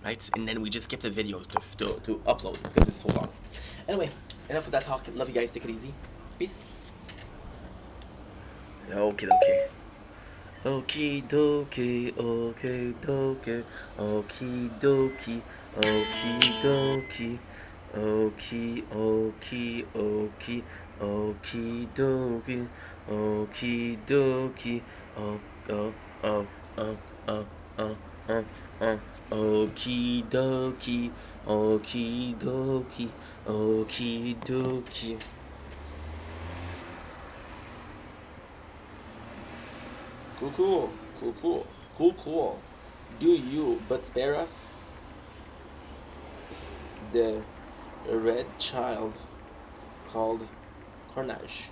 right? And then we just skip the video to upload because it's so long. Anyway, enough of that talk. Love you guys. Take it easy. Peace. Okay, okay. Okie dokie, okie dokie, okie dokie, okie dokie, okie okie okie, okie dokie, okie dokie, oh oh oh oh oh oh oh oh, okie dokie, okie dokie, okie dokie. Cool, cool, cool, cool, cool, cool. Do you, but spare us the red child called Carnage.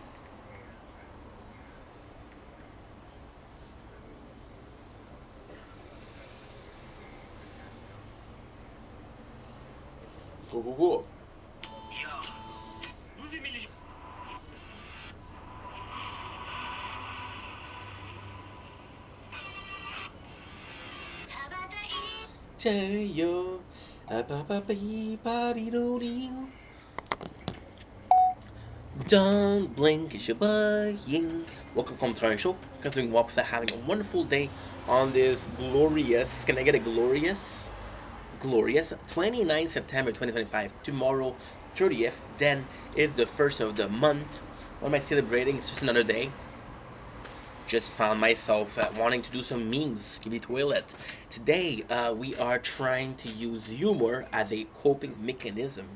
Cool, cool, cool. Yo, don't blink, it's your buying. Welcome to the show. Considering Wops are having a wonderful day on this glorious. Can I get a glorious? Glorious 29 September 2025. Tomorrow, 30th. Then is the first of the month. What am I celebrating? It's just another day. Just found myself wanting to do some memes. Give me toilet. Today, we are trying to use humor as a coping mechanism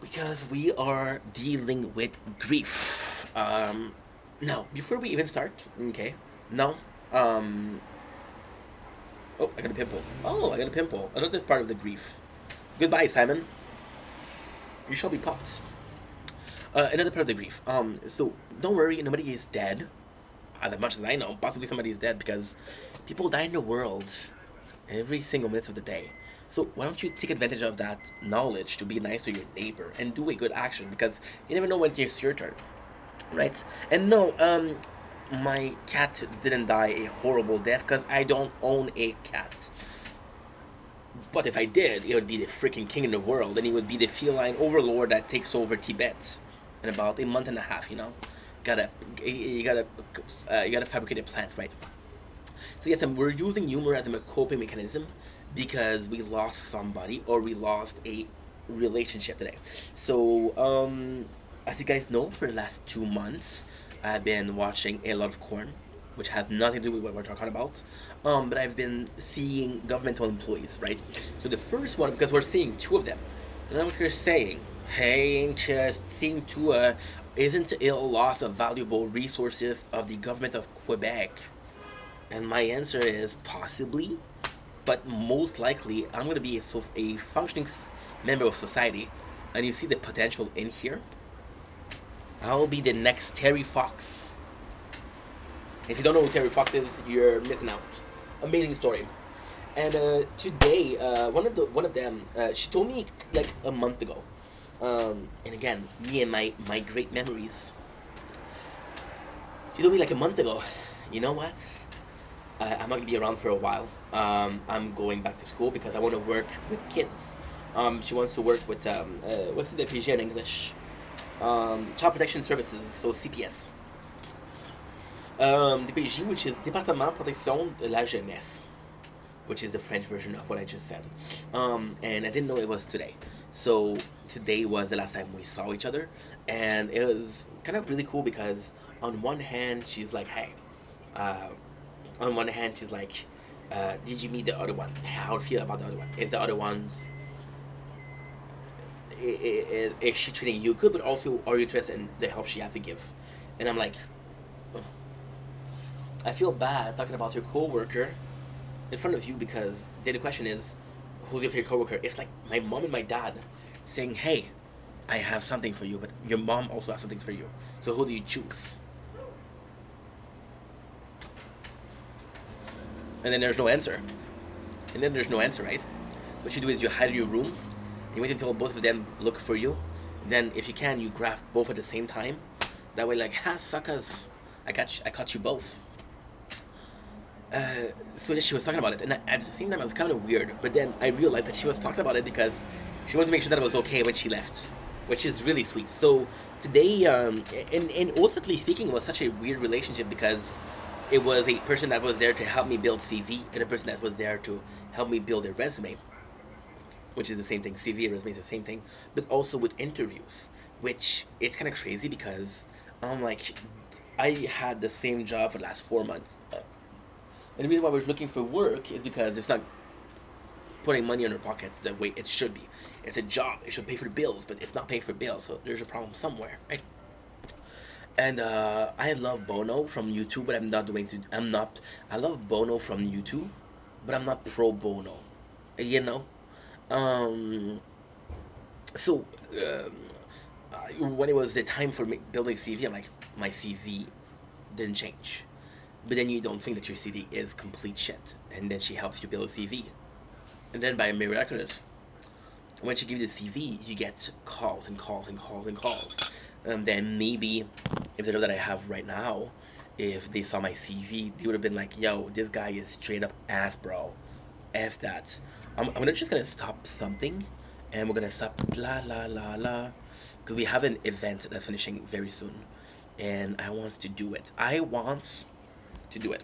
because we are dealing with grief. Now, before we even start, okay, no, oh, I got a pimple. Oh, I got a pimple. Another part of the grief. Goodbye, Simon. You shall be popped. Another part of the grief. So don't worry, nobody is dead. As much as I know, possibly somebody is dead because people die in the world every single minute of the day. So why don't you take advantage of that knowledge to be nice to your neighbor and do a good action because you never know when it's your turn, right? And no, my cat didn't die a horrible death because I don't own a cat. But if I did, it would be the freaking king in the world, and he would be the feline overlord that takes over Tibet in about a month and a half. Gotta you gotta fabricate a plan, right? So yes, we're using humor as a coping mechanism because we lost somebody or we lost a relationship today. So as you guys know, for the last 2 months, I've been watching a lot of corn, which has nothing to do with what we're talking about. But I've been seeing governmental employees, right? So the first one, because we're seeing two of them, and I'm just saying, hey, ain't just seeing two, isn't it a loss of valuable resources of the government of Quebec? And my answer is possibly, but most likely I'm going to be a functioning member of society, and you see the potential in here. I'll be the next Terry Fox. If you don't know who Terry Fox is, you're missing out. Amazing story. And today, one of them, she told me like a month ago. And again, me and my great memories. She told me like a month ago. You know what? I'm not gonna be around for a while. I'm going back to school because I want to work with kids. She wants to work with what's the DPG in English? Child Protection Services, so CPS. DPG, which is Département Protection de la Jeunesse, which is the French version of what I just said. And I didn't know it was today. So today was the last time we saw each other, and it was kind of really cool because on one hand she's like, hey, uh, on one hand she's like, did you meet the other one? How do you feel about the other one? Is the other one's is she treating you good, but also are you interested in the help she has to give? And I'm like, oh, I feel bad talking about your coworker in front of you because the question is, who's your favorite coworker? It's like my mom and my dad saying, hey, I have something for you, but your mom also has something for you. So who do you choose? And then there's no answer. And then there's no answer, right? What you do is you hide in your room, you wait until both of them look for you. Then, if you can, you grab both at the same time. That way, like, ha, suckers, I caught you both. So then she was talking about it, and at the same time, it was kind of weird. But then I realized that she was talking about it because she wanted to make sure that it was okay when she left, which is really sweet. So today, and ultimately speaking, it was such a weird relationship because it was a person that was there to help me build CV and a person that was there to help me build a resume, which is the same thing. CV and resume is the same thing, but also with interviews, which it's kind of crazy because I'm like, I had the same job for the last 4 months. And the reason why we're looking for work is because it's not putting money in our pockets the way it should be. It's a job. It should pay for the bills, but it's not paying for bills. So there's a problem somewhere, right? And I love Bono from YouTube, but I'm not doing to. I'm not. I love Bono from YouTube, but I'm not pro Bono. You know. Um. So when it was the time for building CV, I'm like, my CV didn't change. But then you don't think that your CV is complete shit, and then she helps you build a CV. And then by miraculous, when she gives you the CV, you get calls and calls and calls and calls. Then maybe if they know that I have right now, if they saw my CV, they would have been like, "Yo, this guy is straight up ass, bro. F that." I'm gonna just gonna stop something, and we're gonna stop la la la la, because we have an event that's finishing very soon, and I want to do it. I want to do it.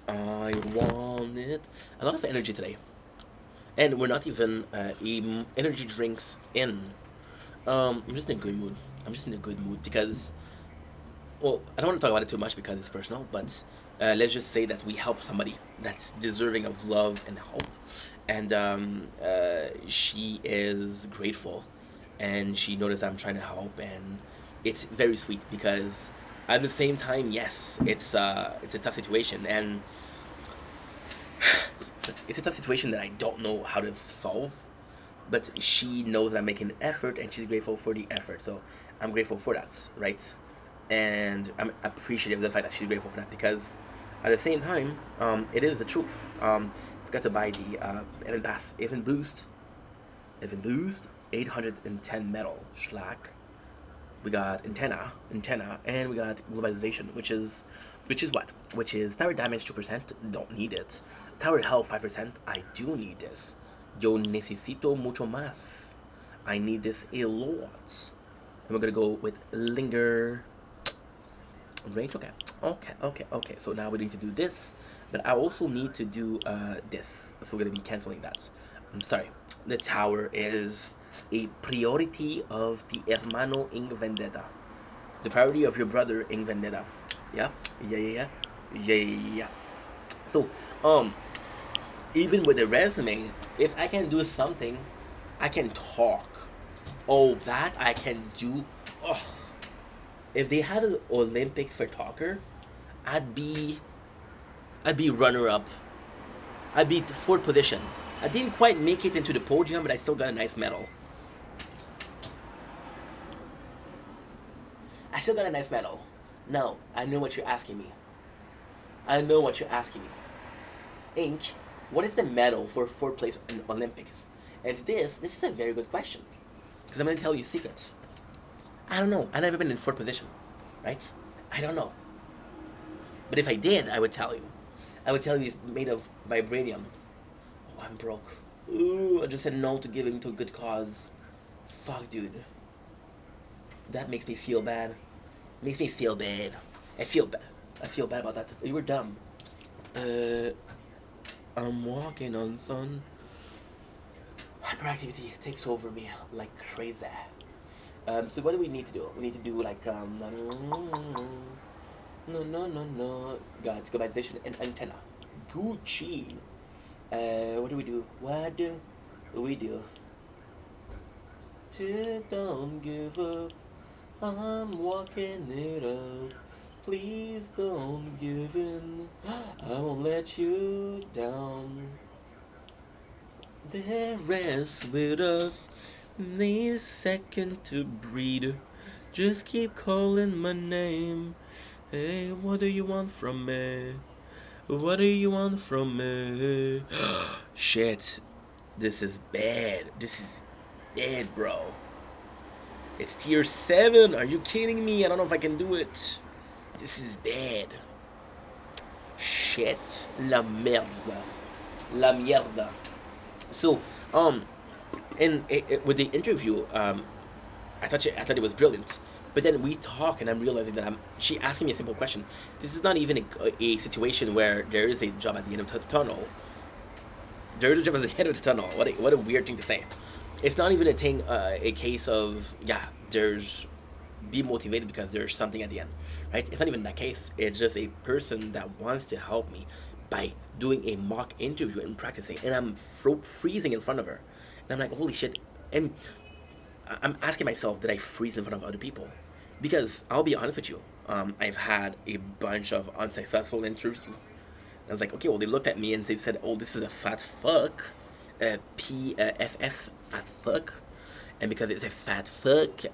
I want it. A lot of energy today. And we're not even energy drinks in. I'm just in a good mood. I'm just in a good mood because, well, I don't want to talk about it too much because it's personal, but let's just say that we help somebody that's deserving of love and help, and she is grateful, and she noticed I'm trying to help, and it's very sweet because at the same time, yes, it's a tough situation, and it's a tough situation that I don't know how to solve, but she knows that I'm making an effort and she's grateful for the effort. So I'm grateful for that, right? And I'm appreciative of the fact that she's grateful for that because at the same time, it is the truth. Forgot to buy the Evan Bass, Evan Boost, 810 metal Schlack. We got antenna, and we got globalization, which is what? Which is tower damage 2%. Don't need it. Tower health 5%. I do need this. Yo necesito mucho más. I need this a lot. And we're gonna go with linger range. Okay. So now we need to do this, but I also need to do this. So we're gonna be canceling that. I'm sorry. The tower is a priority of the hermano in vendetta. The priority of your brother in vendetta. Yeah, yeah. So even with a resume, if I can do something, I can talk. Oh, that I can do. Oh, if they had an Olympic for talker, I'd be I'd be runner up. I'd be the fourth position. I didn't quite make it into the podium, but I still got a nice medal. I still got a nice medal. No, I know what you're asking me. I know what you're asking me. Inc, what is the medal for fourth place in Olympics? And this is a very good question. Because I'm going to tell you secrets. I don't know. I've never been in fourth position. Right? I don't know. But if I did, I would tell you. I would tell you it's made of vibranium. Oh, I'm broke. Ooh, I just said no to giving to a good cause. Fuck, dude. That makes me feel bad. Makes me feel bad. I feel bad. I feel bad about that. You were dumb. Uh, I'm walking on sun. Hyperactivity takes over me like crazy. So what do we need to do? We need to do like no. Got globalization and antenna. Gucci. What do we do? What do we do? Don't give up. I'm walking it out. Please don't give in. I won't let you down. The rest with us. Need a second to breathe. Just keep calling my name. Hey, what do you want from me? What do you want from me? Shit. This is bad. This is bad, bro. It's tier 7. Are you kidding me? I don't know if I can do it. This is bad. Shit. La mierda. La mierda. So, um, with the interview, I thought it was brilliant. But then we talk, and I'm realizing that she asking me a simple question. This is not even a situation where there is a job at the end of the tunnel. There is a job at the end of the tunnel. What a weird thing to say. It's not even a case of, yeah, there's be motivated because there's something at the end, right? It's not even that case. It's just a person that wants to help me by doing a mock interview and practicing, and I'm freezing in front of her, and I'm like, holy shit. And I'm asking myself, did I freeze in front of other people? Because I'll be honest with you, I've had a bunch of unsuccessful interviews. I was like, okay, well, they looked at me and they said, oh, this is a fat fuck, PFF, fat fuck, and because it's a fat fuck,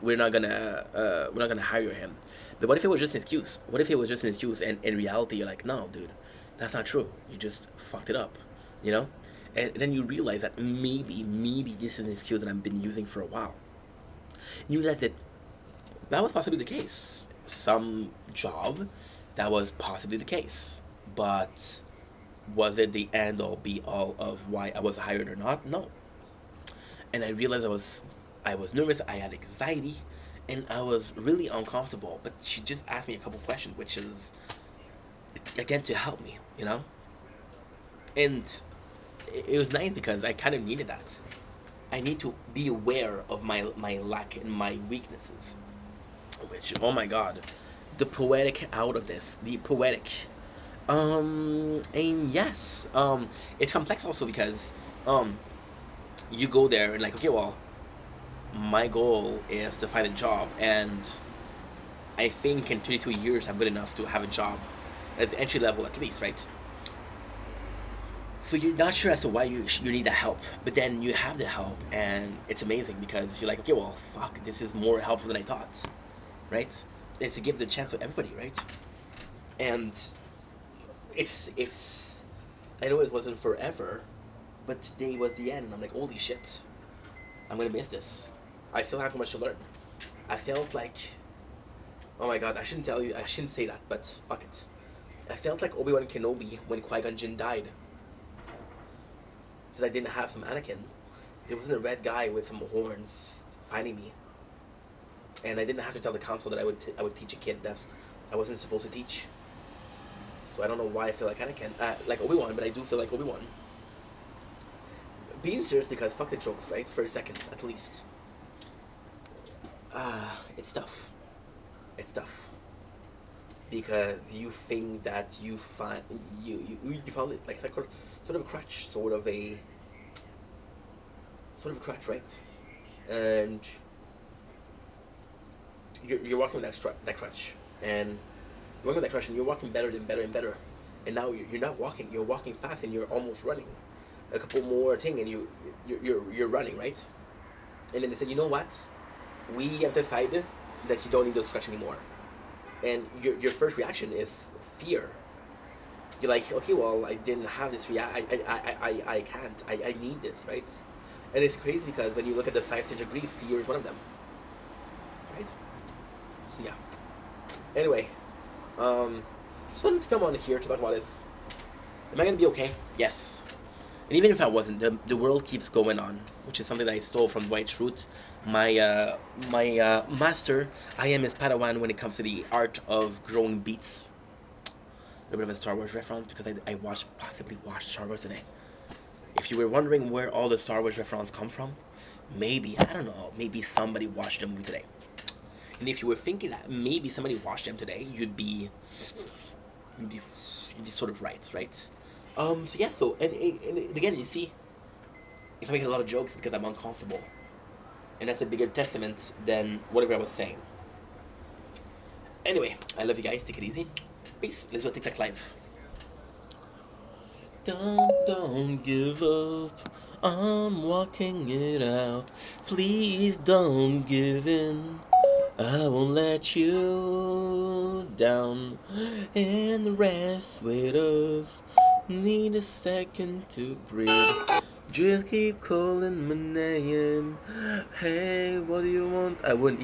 we're not gonna hire him. But what if it was just an excuse? What if it was just an excuse, and in reality, you're like, no, dude, that's not true. You just fucked it up, you know? And then you realize that maybe this is an excuse that I've been using for a while. And you realize that that was possibly the case. Some job, that was possibly the case. But was it the end all be all of why I was hired or not? No. And I realized I was nervous, I had anxiety, and I was really uncomfortable. But she just asked me a couple questions, which is again to help me, you know? And it was nice because I kind of needed that. I need to be aware of my lack and my weaknesses. Which, oh my god, the poetic out of this, the poetic. And yes, it's complex also because you go there and like, okay, well, my goal is to find a job, and I think in 22 years I'm good enough to have a job as entry level at least, right? So you're not sure as to why you need the help, but then you have the help, and it's amazing because you're like, okay, well, fuck, this is more helpful than I thought, right? It's to give the chance to everybody, right? And it's I know it wasn't forever, but today was the end. I'm like, holy shit, I'm gonna miss this. I still have so much to learn. I felt like, oh my god, I shouldn't say that, but fuck it. I felt like Obi-Wan Kenobi when Qui-Gon Jinn died. That I didn't have some Anakin. There wasn't a red guy with some horns finding me, and I didn't have to tell the council that I would teach a kid that I wasn't supposed to teach. So I don't know why I feel like Anakin, like Obi-Wan, but I do feel like Obi-Wan. Being serious because fuck the jokes, right? For a second, at least. It's tough. It's tough because you think that you find you found it like sort of a crutch, sort of a crutch, right? And you're walking with that crutch, and you're walking with that crutch, and you're walking better and better and better, and now you're not walking, you're walking fast, and you're almost running. A couple more thing, and you're running, right? And then they said, you know what? We have decided that you don't need those crutch anymore. And your first reaction is fear. You're like, okay, well, I didn't have this I can't, I need this, right? And it's crazy because when you look at the 5 stages of grief, fear is one of them, right? So yeah. Anyway, just wanted to come on here to talk about this. Am I gonna be okay? Yes. And even if I wasn't, the world keeps going on, which is something that I stole from Dwight Schrute, my master. I am his Padawan when it comes to the art of growing beats. A little bit of a Star Wars reference because I possibly watched Star Wars today. If you were wondering where all the Star Wars references come from, maybe, I don't know, maybe somebody watched the movie today. And if you were thinking that maybe somebody watched them today, you'd be sort of right, right? So yeah, and again, you see, if I make a lot of jokes, it's because I'm uncomfortable, and that's a bigger testament than whatever I was saying. Anyway, I love you guys. Take it easy. Peace. Let's go TikTok live. Don't give up. I'm walking it out. Please don't give in. I won't let you down. And rest with us. Need a second to breathe. Just keep calling my name. Hey, what do you want? I would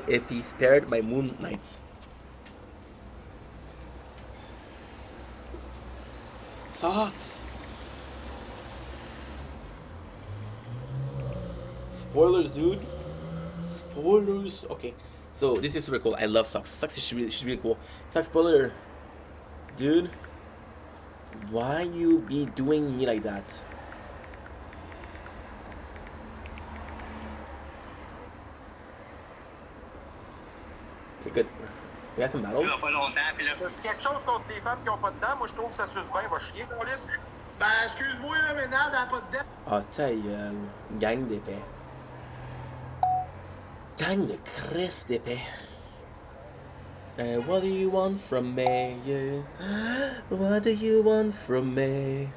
if he spared my moon nights. Sucks. Spoilers, dude. Spoilers. Okay. So this is super cool. I love Sucks. Sucks is she's really cool. Sucks spoiler, dude. Why you be doing me like that? Okay, good. We have some battles. Pas longtemps, puis là. T'as-tu quelque chose contre les femmes qui ont pas de dents? Moi, je trouve que ça suce bien, va chier, Colis. Ben, excuse-moi, là, mais Nad, elle a pas de dents. Ah, ta gueule. Gang d'épais. Gang de Chris d'épais. What do you want from me? Yeah. What do you want from me?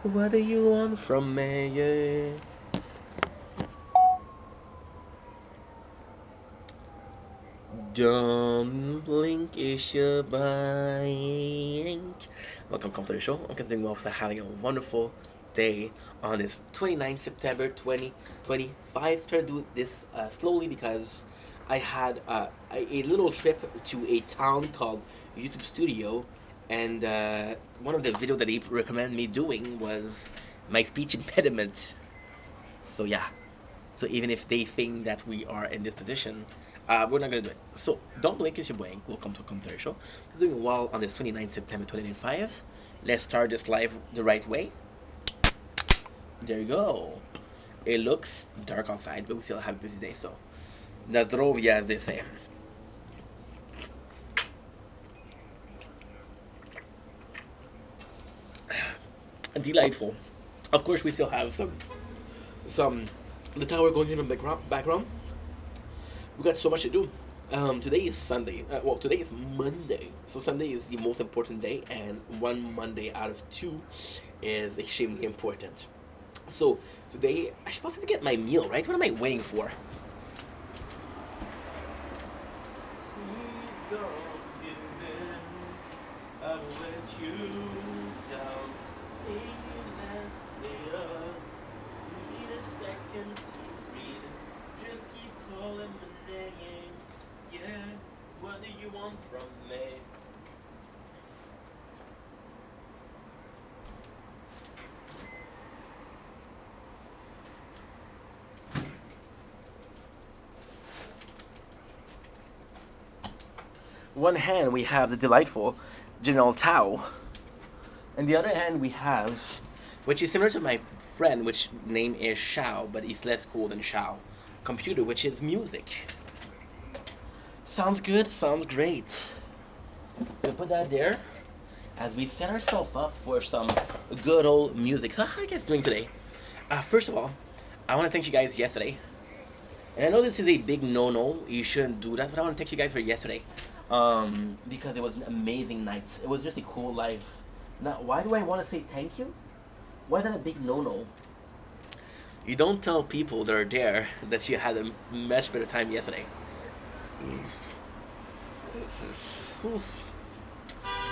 What do you want from me? Yeah. Don't blink, it's your blink. Welcome to the show. I'm considering well for having a wonderful day on this 29th September 2025. Try to do this slowly because I had a little trip to a town called YouTube Studio, and one of the videos that they recommend me doing was my speech impediment. So yeah, so even if they think that we are in this position, we're not gonna do it. So don't blink, it's your blank. Welcome to Commentary Show. It's doing well on this 29th September 2025. Let's start this live the right way. There you go. It looks dark outside, but we still have a busy day, so na zdrowie, as they say. Delightful. Of course, we still have some the tower going in the background. We got so much to do. Today is Sunday. Well, today is Monday. So Sunday is the most important day, and one Monday out of two is extremely important. So today, I'm supposed to get my meal, right? What am I waiting for? What do you want from me? One hand we have the delightful General Tao, and the other hand we have, which is similar to my friend, which name is Shao, but he's less cool than Shao, computer, which is music. Sounds good, sounds great. We'll put that there as we set ourselves up for some good old music. So how are you guys doing today? First of all, I want to thank you guys yesterday. And I know this is a big no-no, you shouldn't do that, but I want to thank you guys for yesterday. Because it was an amazing night. It was just a cool life. Now, why do I want to say thank you? Why is that a big no-no? You don't tell people that are there that you had a much better time yesterday.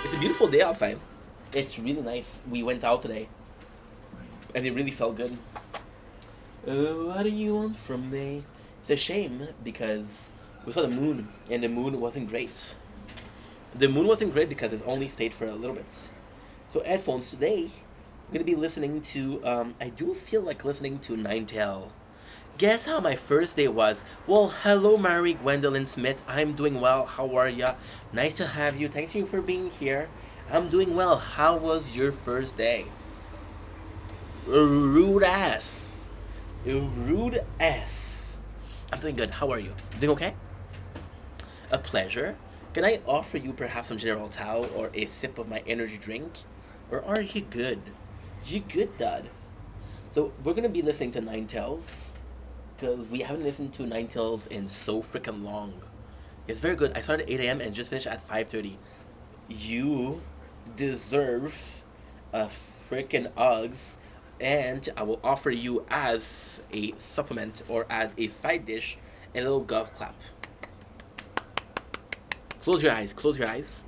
It's a beautiful day outside. It's really nice. We went out today, and it really felt good. What do you want from me? It's a shame because we saw the moon, and the moon wasn't great. The moon wasn't great because it only stayed for a little bit. So headphones today, I'm gonna be listening to. I do feel like listening to Ninetale. Guess how my first day was? Well, hello, Mary Gwendolyn Smith. I'm doing well. How are ya? Nice to have you. Thanks you for being here. I'm doing well. How was your first day? Rude ass. Rude ass. I'm doing good. How are you? Doing okay? A pleasure. Can I offer you perhaps some General Tao or a sip of my energy drink? Or are you good? You good, Dad? So we're gonna be listening to Ninetales, because we haven't listened to Ninetales in so freaking long. It's very good. I started at 8 a.m. and just finished at 5:30. You deserve a freaking Uggs, and I will offer you as a supplement or as a side dish a little golf clap. Close your eyes. Close your eyes.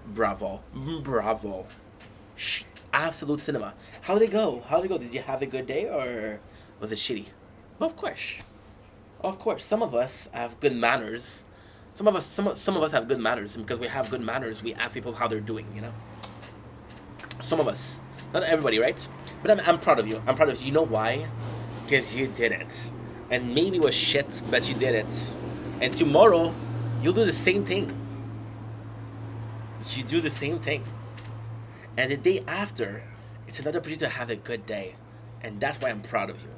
Bravo. Bravo. Shh. Absolute cinema. How did it go? How did it go? Did you have a good day or was it shitty? Well, of course. Of course. Some of us have good manners. Some of us have good manners, and because we have good manners, we ask people how they're doing, you know? Some of us, not everybody, right? But I'm proud of you. I'm proud of you. You know why? Because you did it. And maybe it was shit, but you did it. And tomorrow, you'll do the same thing. You do the same thing. And the day after, it's another opportunity to have a good day. And that's why I'm proud of you.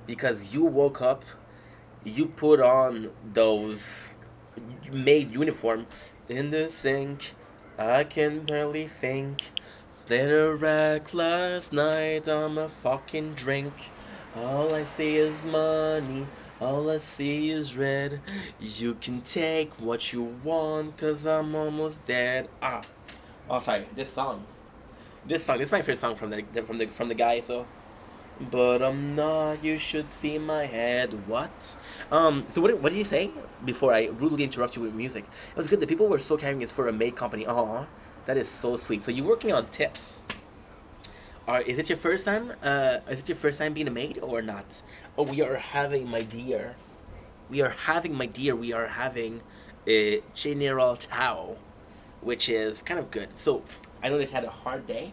Because you woke up, you put on those made uniform in the sink. I can barely think. Played a rack last night on a fucking drink. All I see is money. All I see is red. You can take what you want, cause I'm almost dead. Oh, sorry. This is my favorite song from the guy. So, but I'm not. You should see my head. What? So what did you say before I rudely interrupt you with music? It was good. The people were so caring. It's for a maid company. Oh, that is so sweet. So you're working on tips. Is it your first time? Is it your first time being a maid or not? Oh, we are having, my dear. We are having, my dear. We are having a General Tao, which is kind of good. So I know that you had a hard day.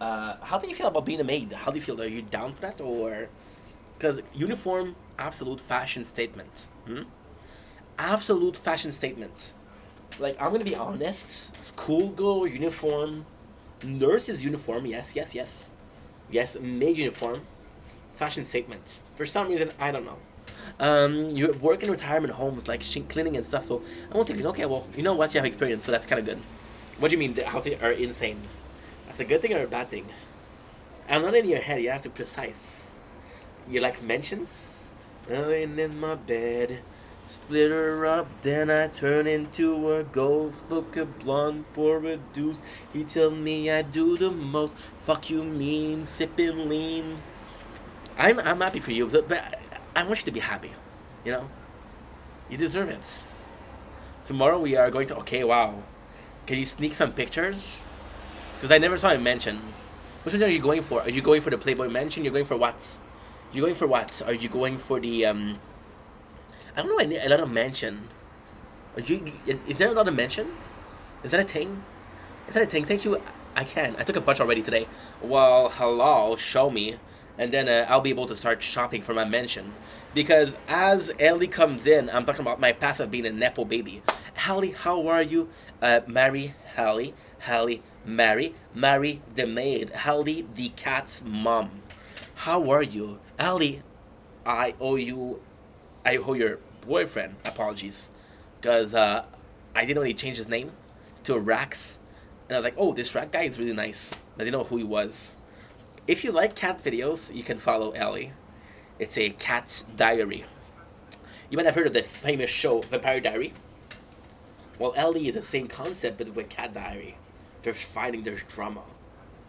How do you feel about being a maid? How do you feel? Are you down for that, or because uniform, absolute fashion statement? Hmm? Absolute fashion statement. Like, I'm gonna be honest. Schoolgirl uniform, nurse's uniform. Yes, yes, yes, yes. Maid uniform, fashion statement. For some reason, I don't know. You work in retirement homes, like cleaning and stuff. So I'm thinking, okay, well, you know what? You have experience, so that's kind of good. What do you mean the houses are insane? That's a good thing or a bad thing? I'm not in your head. You have to precise. You like mentions? Laying in my bed, split her up, then I turn into a ghost. Book a blunt, pour a deuce. He tell me I do the most. Fuck you mean, sipping lean. I'm happy for you, but I want you to be happy. You know, you deserve it. Tomorrow we are going to. Okay, wow. Can you sneak some pictures? Because I never saw him mention. Which one are you going for? Are you going for the Playboy Mansion? You're going for what? You're going for what? Are you going for the I don't know, a lot of mansion. Is there a lot of mansion? Is that a thing? Is that a thing? Thank you. I can. I took a bunch already today. Well, hello, show me, and then I'll be able to start shopping for my mansion. Because as Ellie comes in, I'm talking about my past of being a nepo baby. Hallie, how are you? Mary, Hallie, Hallie, Mary the maid, Hallie the cat's mom. How are you, Hallie? I owe you. I owe your boyfriend apologies, because I didn't know he changed his name to Rax, and I was like, oh, this Rack guy is really nice. I didn't know who he was. If you like cat videos, you can follow Ellie. It's a cat diary. You might have heard of the famous show Vampire Diary. Well, Ellie is the same concept, but with cat diary. There's fighting, there's drama.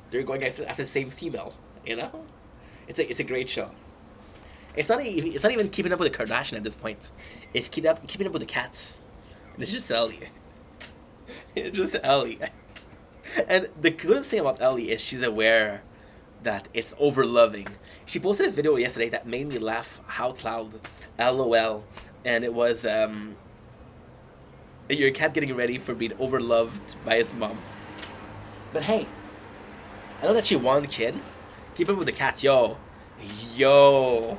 They're going after the same female. You know, it's a great show. It's not even keeping up with the Kardashian at this point. It's keeping up with the cats. And it's just Ellie. It's just Ellie. And the coolest thing about Ellie is she's aware that it's over loving. She posted a video yesterday that made me laugh out loud. LOL. And it was your cat getting ready for being overloved by his mom. But hey, I know that she won, kid. Keep up with the cats, yo. Yo.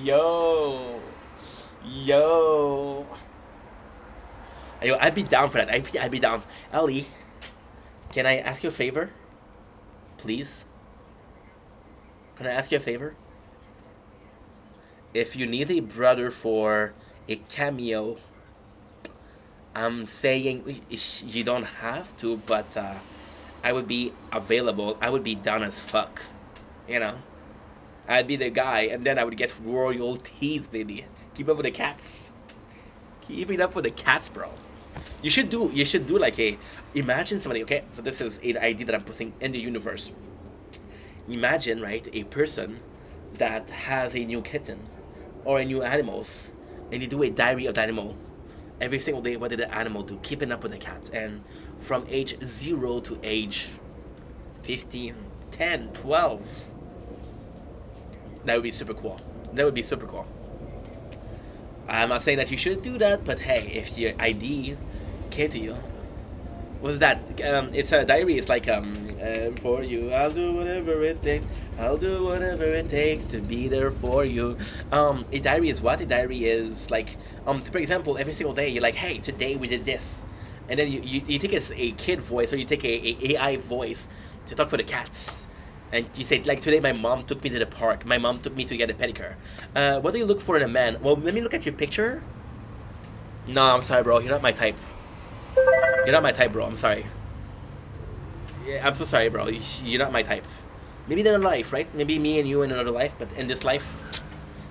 Yo. Yo. I'd be down for that. I'd be down. Ellie, can I ask you a favor? Please? Can I ask you a favor? If you need a brother for a cameo, I'm saying you don't have to, but I would be available. I would be down as fuck. You know? I'd be the guy, and then I would get royalties, baby. Keep up with the cats. Keeping up with the cats, bro. You should do like imagine somebody, okay? So this is an idea that I'm putting in the universe. Imagine, right, a person that has a new kitten or a new animals, and you do a diary of the animal. Every single day, what did the animal do? Keeping up with the cats. And from age 0 to age 15, 10, 12. That would be super cool. That would be super cool. I'm not saying that you should do that, but hey, if your ID came to you, What's that? It's a diary. It's like for you, I'll do whatever it takes. I'll do whatever it takes to be there for you. A diary is what? A diary is like so for example, every single day you're like, hey, today we did this, and then you take a kid voice or you take a AI voice to talk for the cats. And you say, like, today my mom took me to the park. My mom took me to get a pedicure. What do you look for in a man? Well, let me look at your picture. No, I'm sorry, bro. You're not my type. You're not my type, bro. I'm sorry. Yeah, I'm so sorry, bro. You're not my type. Maybe in another life, right? Maybe me and you in another life, but in this life,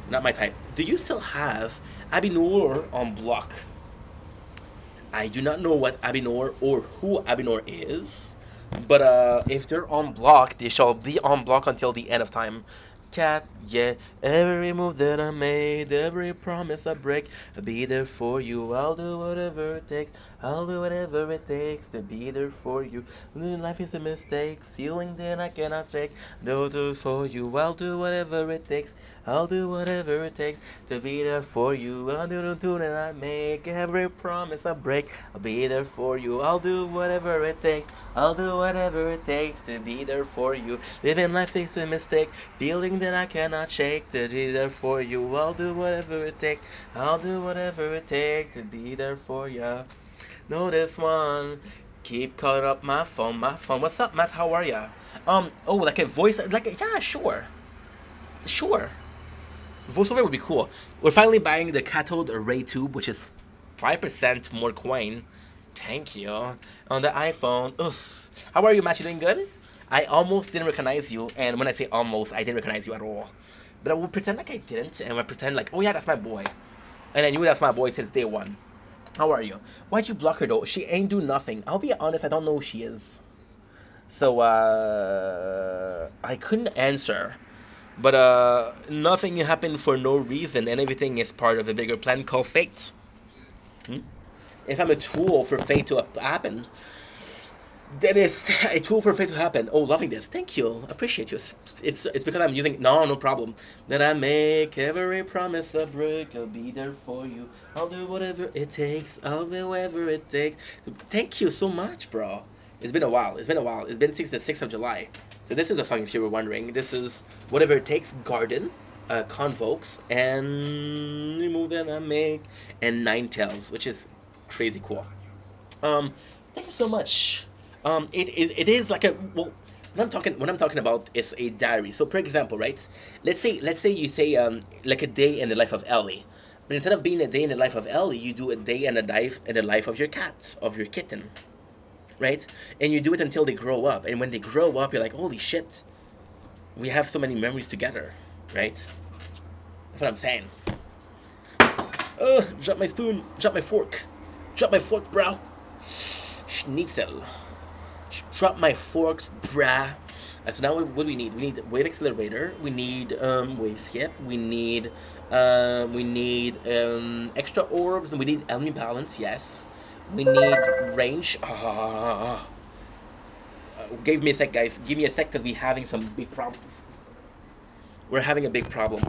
not my type. Do you still have Abinor on block? I do not know what Abinor or who Abinor is, but if they're on block, they shall be on block until the end of time. Cat, yeah, every move that I made, every promise I break, I'll be there for you. I'll do whatever it takes. I'll do whatever it takes to be there for you. Living life is a mistake, feeling that I cannot take. Do for you. I'll do whatever it takes. I'll do whatever it takes to be there for you. I'll do the tune that I make, every promise I break. I'll be there for you. I'll do whatever it takes. I'll do whatever it takes to be there for you. Living life is a mistake, feeling that I cannot shake to be there for you. I'll do whatever it takes. I'll do whatever it takes to be there for you. Know this one. Keep calling up my phone, my phone. What's up, Matt? How are ya? Oh, like a voice, yeah, sure, sure. Voiceover would be cool. We're finally buying the cathode array tube, which is 5% more coin. Thank you. On the iPhone. Ugh. How are you, Matt? You doing good? I almost didn't recognize you, and when I say almost, I didn't recognize you at all. But I will pretend like I didn't, and I pretend like, oh yeah, that's my boy. And I knew that's my boy since day one. How are you? Why'd you block her though? She ain't do nothing. I'll be honest, I don't know who she is. So, I couldn't answer. But nothing happened for no reason, and everything is part of a bigger plan called fate. Hmm? If I'm a tool for fate to happen, then it's a tool for fate to happen. Oh, loving this. Thank you. Appreciate you. It's because I'm using no problem. That I make every promise I break. I'll be there for you. I'll do whatever it takes. I'll do whatever it takes. Thank you so much, bro. It's been a while. It's been a while. It's been since the 6th of July. So this is a song, if you were wondering. This is Whatever It Takes, Garden, Convokes, and Remove That I Make, and Nine Tails, which is crazy cool. Thank you so much. It is like a well. What I'm talking about is a diary. So, for example, right? Let's say you say like a day in the life of Ellie, but instead of being a day in the life of Ellie, you do a day in the life of your cat, of your kitten, right? And you do it until they grow up. And when they grow up, you're like, holy shit, we have so many memories together, right? That's what I'm saying. Oh, drop my spoon, drop my fork, bro. Schnitzel. Drop my forks, brah. So now what do we need? We need wave accelerator. We need wave skip. We need extra orbs, and we need enemy balance. Yes. We need range. Give me a sec, guys. Give me a sec, because we're having some big problems. We're having a big problem.